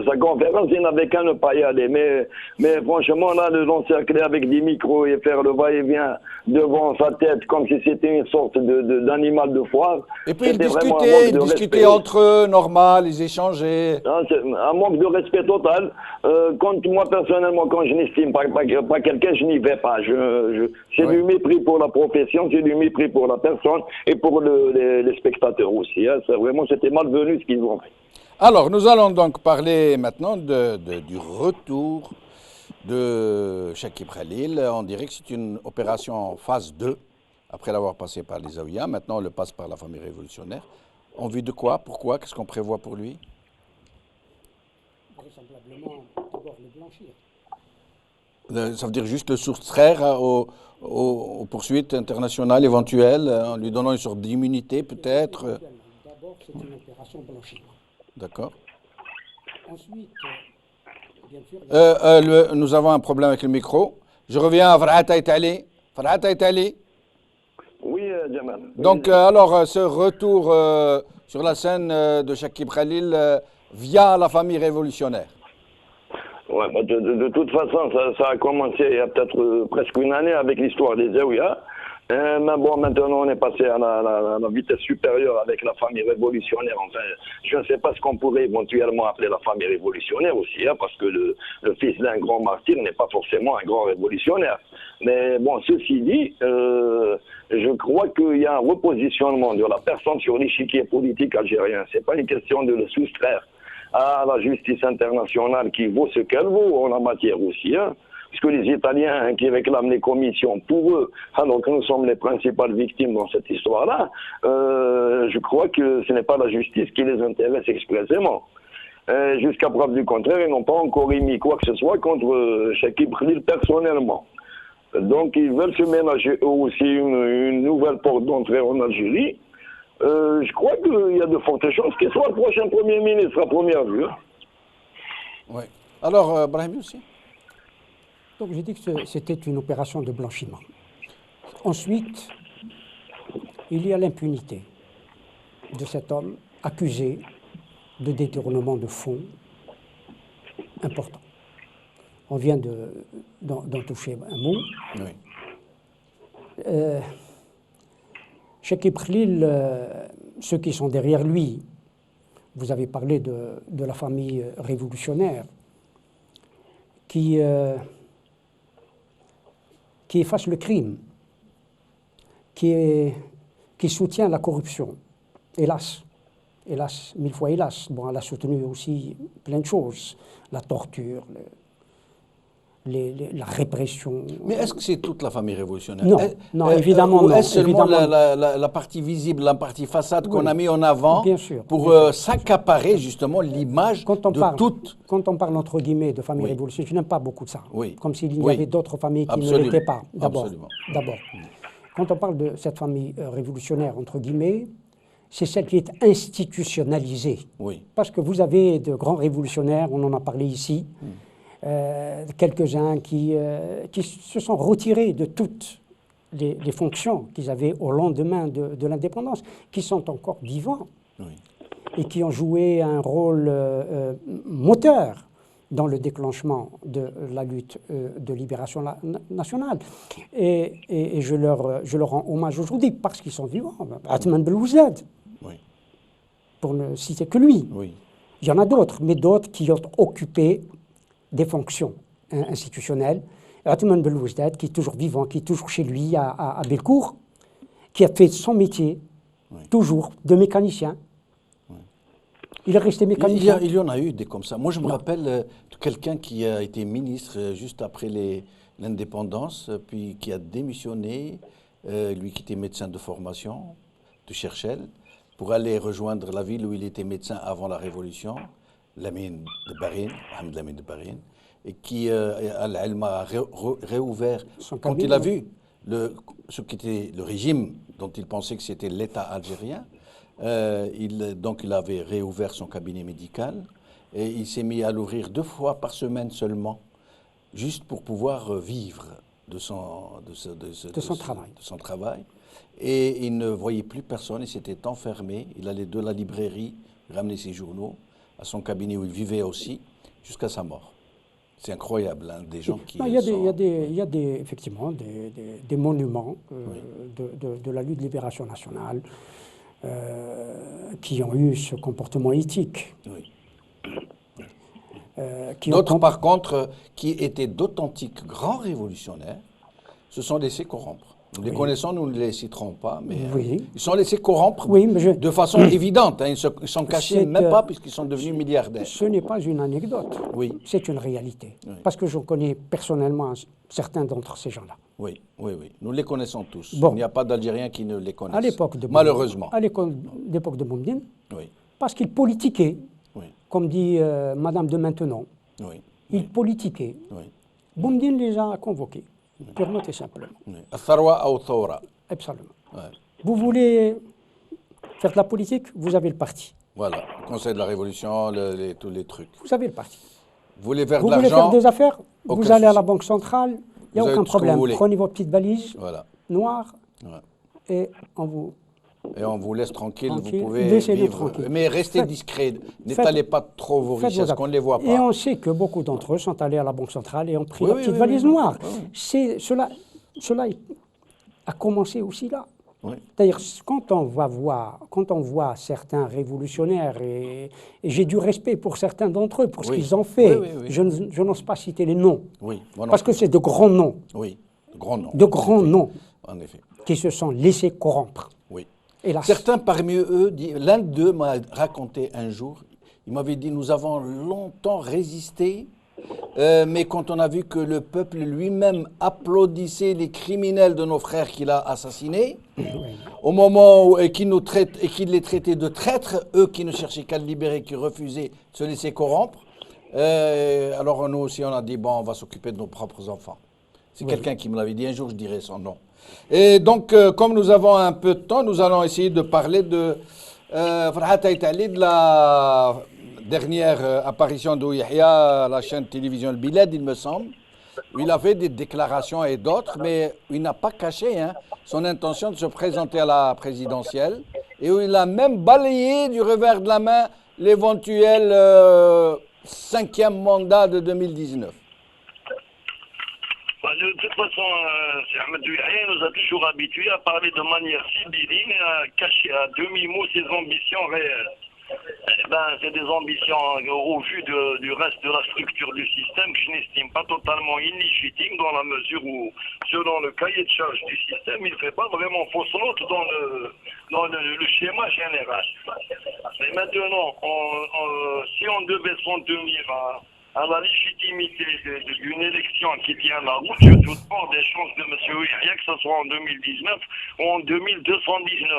sa conférence, ils n'avaient qu'à ne pas y aller. Mais franchement, là, de l'encercler avec des micros et faire le va-et-vient devant sa tête comme si c'était une sorte d'animal de foire. Et puis ils c'était vraiment un manque de discutaient respect. entre eux, normal, ils échangeaient. Non, c'est un manque de respect total. Quand moi, personnellement, quand je n'estime pas quelqu'un, je n'y vais pas. C'est Ouais. du mépris pour la profession, c'est du mépris pour la personne et pour les spectateurs aussi. Hein. Vraiment, c'était malvenu ce qu'ils ont fait. Alors, nous allons donc parler maintenant du retour de Chakib Khalil. On dirait que c'est une opération en phase 2, après l'avoir passé par les Zaouïas. Maintenant, on le passe par la famille révolutionnaire. En vue de quoi? Pourquoi? Qu'est-ce qu'on prévoit pour lui? Vraisemblablement, d'abord le blanchir. Ça veut dire juste le soustraire aux poursuites internationales éventuelles, en lui donnant une sorte d'immunité peut-être. D'abord, c'est une opération blanchiment. D'accord. Ensuite, bien sûr, Nous avons un problème avec le micro. Je reviens à Farhat Aït Ali. Farhat Aït Ali. Oui, Jamal. Donc, alors, ce retour sur la scène de Chakib Khalil via la famille révolutionnaire. Ouais, bah, de toute façon, ça a commencé il y a peut-être presque une année avec l'histoire des Zaouïas. Mais bon, maintenant, on est passé à la vitesse supérieure avec la famille révolutionnaire. Enfin, je ne sais pas ce qu'on pourrait éventuellement appeler la famille révolutionnaire aussi, hein, parce que le fils d'un grand martyr n'est pas forcément un grand révolutionnaire. Mais bon, ceci dit, je crois qu'il y a un repositionnement de la personne sur l'échiquier politique algérien. Ce n'est pas une question de le soustraire à la justice internationale qui vaut ce qu'elle vaut en la matière aussi, hein. Puisque les Italiens qui réclament les commissions pour eux, alors que nous sommes les principales victimes dans cette histoire-là, je crois que ce n'est pas la justice qui les intéresse expressément. Jusqu'à preuve du contraire, ils n'ont pas encore émis quoi que ce soit contre Chakib Khalil personnellement. Donc ils veulent se ménager eux aussi une nouvelle porte d'entrée en Algérie. Je crois qu'il y a de fortes chances qu'il soit le prochain Premier ministre à première vue. Hein. Oui. Alors, Brahim aussi. donc j'ai dit que c'était une opération de blanchiment. Ensuite, il y a l'impunité de cet homme accusé de détournement de fonds important. On vient d'en toucher un mot. Oui. Chakib Khalil, ceux qui sont derrière lui, vous avez parlé de la famille révolutionnaire qui efface le crime, qui soutient la corruption, hélas, mille fois hélas. Bon, elle a soutenu aussi plein de choses, la torture, la répression. Mais est-ce que c'est toute la famille révolutionnaire? Non, évidemment ou non. est-ce seulement Évidemment. la partie visible, la partie façade qu'on Oui, a mis en avant bien sûr, pour bien sûr. s'accaparer justement l'image de toute... Quand on parle entre guillemets de famille Oui. révolutionnaire, je n'aime pas beaucoup ça. Oui. Comme s'il y Oui. avait d'autres familles qui Absolument. ne l'étaient pas. D'abord. Absolument. Quand on parle de cette famille révolutionnaire, entre guillemets, c'est celle qui est institutionnalisée. Oui. Parce que vous avez de grands révolutionnaires, on en a parlé ici, quelques-uns qui se sont retirés de toutes les fonctions qu'ils avaient au lendemain de l'indépendance, qui sont encore vivants Oui. et qui ont joué un rôle moteur dans le déclenchement de la lutte de libération nationale. Et je leur rends hommage aujourd'hui parce qu'ils sont vivants. Atman Belouzad, Oui. pour ne citer que lui. Oui. Il y en a d'autres, mais d'autres qui ont occupé des fonctions institutionnelles. Atman Belouzad, qui est toujours vivant, qui est toujours chez lui à Bellecour, qui a fait son métier, toujours, de mécanicien. Il est resté mécanicien. Il y en a eu des comme ça. Moi, je me rappelle de quelqu'un qui a été ministre juste après l'indépendance, puis qui a démissionné lui qui était médecin de formation de Cherchel, pour aller rejoindre la ville où il était médecin avant la Révolution, Lamine de Barine, Mohamed Lamine de Barine, et qui a réouvert, quand il a vu ce qu'était le régime dont il pensait que c'était l'État algérien, donc il avait réouvert son cabinet médical et il s'est mis à l'ouvrir 2 fois par semaine seulement, juste pour pouvoir vivre de son travail. Et il ne voyait plus personne, il s'était enfermé, il allait de la librairie ramener ses journaux à son cabinet où il vivait aussi, jusqu'à sa mort. C'est incroyable, hein, des gens qui... Il y a effectivement des monuments de la lutte de libération nationale qui ont eu ce comportement éthique. Oui. D'autres, par contre, qui étaient d'authentiques grands révolutionnaires, se sont laissés corrompre. Nous les connaissons, nous ne les citerons pas, mais ils sont laissés corrompre de façon évidente. Hein, ils sont cachés même pas puisqu'ils sont devenus milliardaires. Ce n'est pas une anecdote, c'est une réalité. Oui. Parce que je connais personnellement certains d'entre ces gens-là. Oui, nous les connaissons tous. Bon. Il n'y a pas d'Algériens qui ne les connaissent, malheureusement. À l'époque de Boumediene, parce qu'ils politiquaient, comme dit Madame de Maintenon, ils politiquaient. Boumediene les a convoqués. Purement et simplement. Absolument. Vous voulez faire de la politique, vous avez le parti. Voilà, le Conseil de la Révolution, tous les trucs. Vous avez le parti. Vous voulez faire des affaires, vous allez à la Banque centrale, il n'y a aucun problème. Prenez vos petites valises noires et on vous laisse tranquille, vous pouvez vivre. Mais restez discret, n'étalez pas trop vos richesses, qu'on ne les voit pas. Et on sait que beaucoup d'entre eux sont allés à la Banque centrale et ont pris la petite valise noire. Cela a commencé aussi là. C'est-à-dire, quand on voit certains révolutionnaires, et j'ai du respect pour certains d'entre eux, pour ce qu'ils ont fait, je n'ose pas citer les noms, parce que c'est de grands noms. Oui, de grands noms. De grands noms, en effet, qui se sont laissés corrompre. Oui. Certains parmi eux, l'un d'eux m'a raconté un jour, il m'avait dit, nous avons longtemps résisté, mais quand on a vu que le peuple lui-même applaudissait les criminels de nos frères qu'il a assassinés, au moment où qu'il les traitait de traîtres, eux qui ne cherchaient qu'à le libérer, qui refusaient de se laisser corrompre, alors nous aussi on a dit, bon, on va s'occuper de nos propres enfants. C'est quelqu'un qui me l'avait dit, un jour je dirai son nom. Et donc, comme nous avons un peu de temps, nous allons essayer de parler de la dernière apparition de Yahya à la chaîne de télévision Le Bilad, il me semble, où il a fait des déclarations et d'autres, mais il n'a pas caché son intention de se présenter à la présidentielle, et où il a même balayé du revers de la main l'éventuel 5e mandat de 2019. De toute façon, Ahmed Yahya nous a toujours habitués à parler de manière sibylline et à cacher à demi-mot ses ambitions réelles. C'est des ambitions au vu du reste de la structure du système que je n'estime pas totalement illégitime dans la mesure où, selon le cahier de charge du système, il ne fait pas vraiment fausse note dans le schéma général. Mais maintenant, si on devait s'en tenir à la légitimité d'une élection qui tient la route, je doute pas des chances de M. Yahya, que ce soit en 2019 ou en 2219.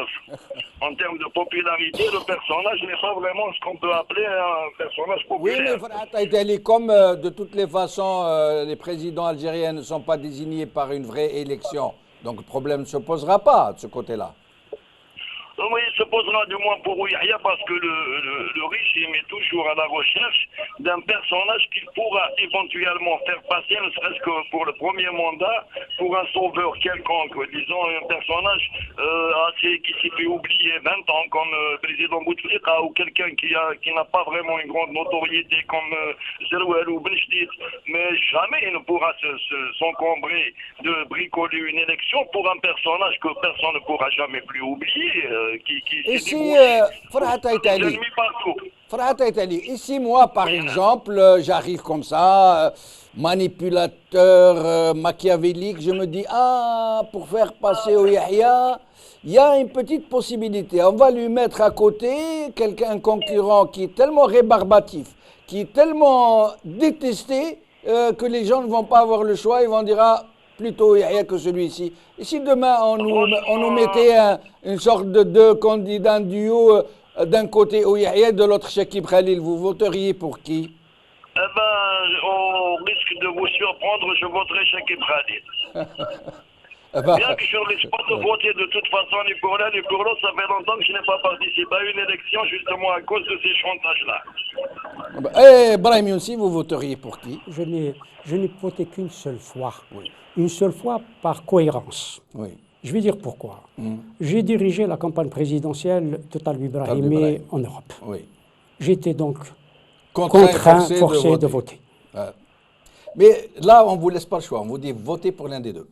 En termes de popularité, le personnage n'est pas vraiment ce qu'on peut appeler un personnage populaire. Oui, mais comme de toutes les façons, les présidents algériens ne sont pas désignés par une vraie élection, donc le problème ne se posera pas de ce côté-là. Oui, il se posera du moins pour Yahya parce que le régime est toujours à la recherche d'un personnage qu'il pourra éventuellement faire passer, ne serait-ce que pour le premier mandat, pour un sauveur quelconque, disons un personnage qui s'est fait oublier 20 ans comme le président Bouteflika ou quelqu'un qui n'a pas vraiment une grande notoriété comme Zerouel ou Benchtit, mais jamais il ne pourra s'encombrer de bricoler une élection pour un personnage que personne ne pourra jamais plus oublier. Ici, ici, moi, par exemple, j'arrive comme ça, manipulateur, machiavélique, je me dis, pour faire passer au Yahya, il y a une petite possibilité. On va lui mettre à côté un concurrent qui est tellement rébarbatif, qui est tellement détesté, que les gens ne vont pas avoir le choix, ils vont dire, plutôt Yahya que celui-ci. Et si demain on nous mettait une sorte de deux candidats duo, d'un côté au Yahya, de l'autre Chakib Khalil, vous voteriez pour qui? Eh ben, au risque de vous surprendre, je voterai Chakib Khalil. Bien que je ne risque pas de voter de toute façon ni pour l'un ni pour l'autre, ça fait longtemps que je n'ai pas participé à une élection justement à cause de ces chantages-là. Et Brahim Younsi, vous voteriez pour qui? Je n'ai voté qu'une seule fois. Oui. Une seule fois par cohérence. Oui. Je vais dire pourquoi. J'ai dirigé la campagne présidentielle de Talib Ibrahimi en Europe. Oui. J'étais donc contraint, forcé de voter. Mais là, on ne vous laisse pas le choix. On vous dit voter pour l'un des deux.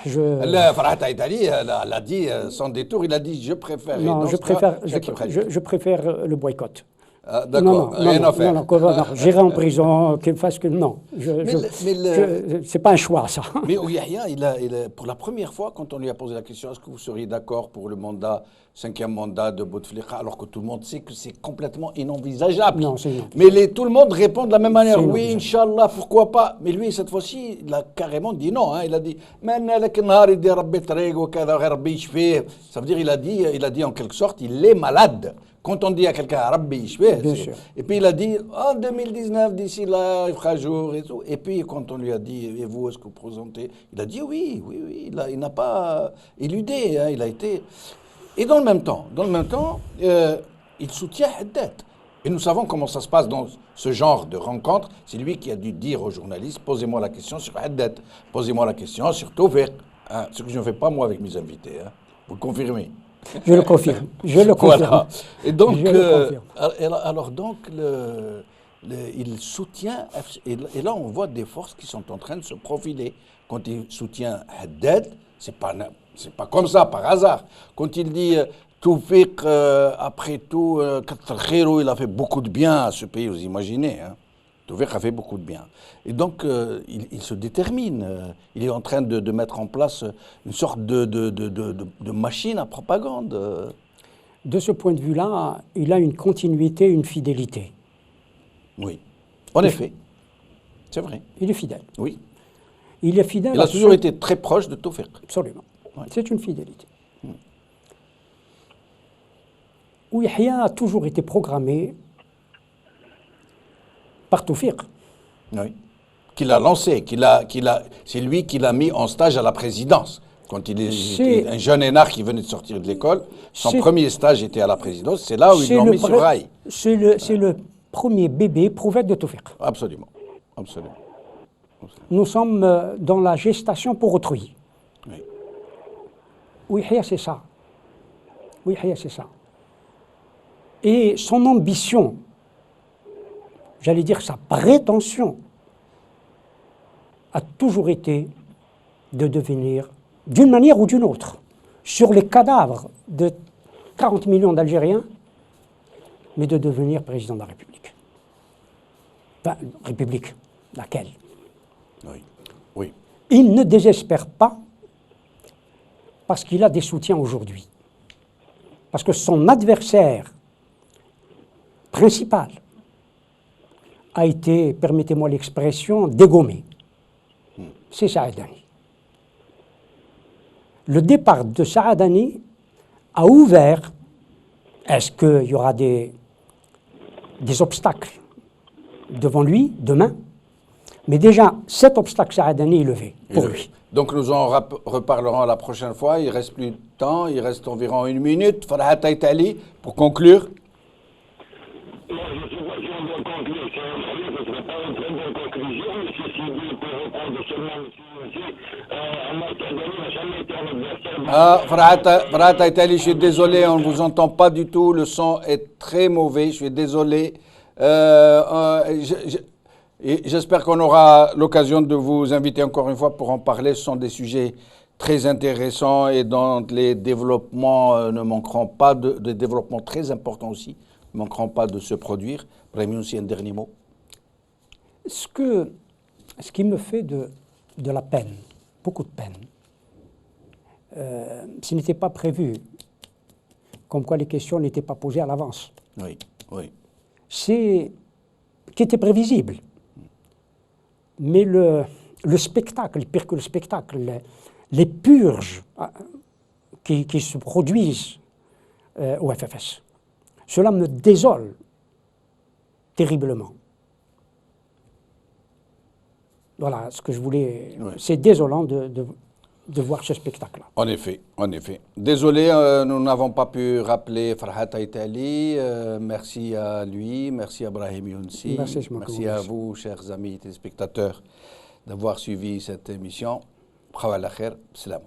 Farhat Aïtali, elle a dit sans détour, il a dit je préfère. Non, je préfère le boycott. Ah, d'accord, rien à faire. Non, j'irai en prison, qu'il fasse que. Non, c'est pas un choix, ça. Mais Yahya, pour la première fois, quand on lui a posé la question, est-ce que vous seriez d'accord pour le cinquième mandat de Bouteflika, alors que tout le monde sait que c'est complètement inenvisageable. Non, c'est inenvisageable. Mais tout le monde répond de la même manière. Oui, Inch'Allah, pourquoi pas. Mais lui, cette fois-ci, il a carrément dit non. Hein. Il a dit, ça veut dire, il a dit en quelque sorte, il est malade. Quand on dit à quelqu'un Rabbi, et puis il a dit en 2019, d'ici là, il fera jour et tout. Et puis quand on lui a dit, et vous, est-ce que vous présentez? Il a dit oui. Il n'a pas éludé, hein, il a été. Et dans le même temps, il soutient Haddad. Et nous savons comment ça se passe dans ce genre de rencontre. C'est lui qui a dû dire aux journalistes, posez-moi la question sur Haddad, posez-moi la question sur Tawfiq. Hein, ce que je ne fais pas moi avec mes invités. Hein. Vous le confirmez? Je le confirme. Voilà. Et donc, alors donc, il soutient, et là on voit des forces qui sont en train de se profiler. Quand il soutient Haddad, c'est pas comme ça, par hasard. Quand il dit Tawfiq, après tout, il a fait beaucoup de bien à ce pays, vous imaginez. Hein. Tawfiq a fait beaucoup de bien. Et donc, il se détermine. Il est en train de mettre en place une sorte de machine à propagande. De ce point de vue-là, il a une continuité, une fidélité. Oui, en effet. C'est vrai. Il est fidèle. Oui. Il est fidèle. Il a toujours été très proche de Tawfiq. Absolument. Ouais. C'est une fidélité. Yahya a toujours été programmé par Tawfiq. Oui. Qu'il a lancé, c'est lui qui l'a mis en stage à la présidence. Quand il était un jeune énarque qui venait de sortir de l'école, son premier stage était à la présidence. C'est là où ils l'ont mis sur rail. C'est le premier bébé prophète de Tawfiq. Absolument. Nous sommes dans la gestation pour autrui. Oui. Yahya, c'est ça. Et son ambition, j'allais dire sa prétention, a toujours été de devenir, d'une manière ou d'une autre, sur les cadavres de 40 millions d'Algériens, mais de devenir président de la République. Enfin, République, laquelle? Oui. Il ne désespère pas parce qu'il a des soutiens aujourd'hui. Parce que son adversaire principal a été, permettez-moi l'expression, dégommé. C'est Saadani. Le départ de Saadani a ouvert, est-ce qu'il y aura des obstacles devant lui demain? Mais déjà, cet obstacle Saadani est levé pour lui. Donc nous en reparlerons la prochaine fois. Il ne reste plus de temps, il reste environ 1 minute. Farhat Aïtali, pour conclure. Farhat Aïtali, je suis désolé, on ne vous entend pas du tout. Le son est très mauvais, je suis désolé. J'espère qu'on aura l'occasion de vous inviter encore une fois pour en parler. Ce sont des sujets très intéressants et dont les développements ne manqueront pas, des développements très importants aussi, ne manqueront pas de se produire. Brahim aussi, un dernier mot. Ce qui me fait de la peine, beaucoup de peine, ce n'était pas prévu, comme quoi les questions n'étaient pas posées à l'avance. Oui. C'est qui était prévisible. Mais le spectacle, pire que le spectacle, les purges qui se produisent au FFS, cela me désole terriblement. Voilà ce que je voulais. Oui. C'est désolant de voir ce spectacle-là. En effet, en effet. Désolé, nous n'avons pas pu rappeler Farhat Aïtali. Merci à lui, merci à Brahim Younsi. Merci à vous, chers amis téléspectateurs, d'avoir suivi cette émission. Bkhaw ala khair, salam.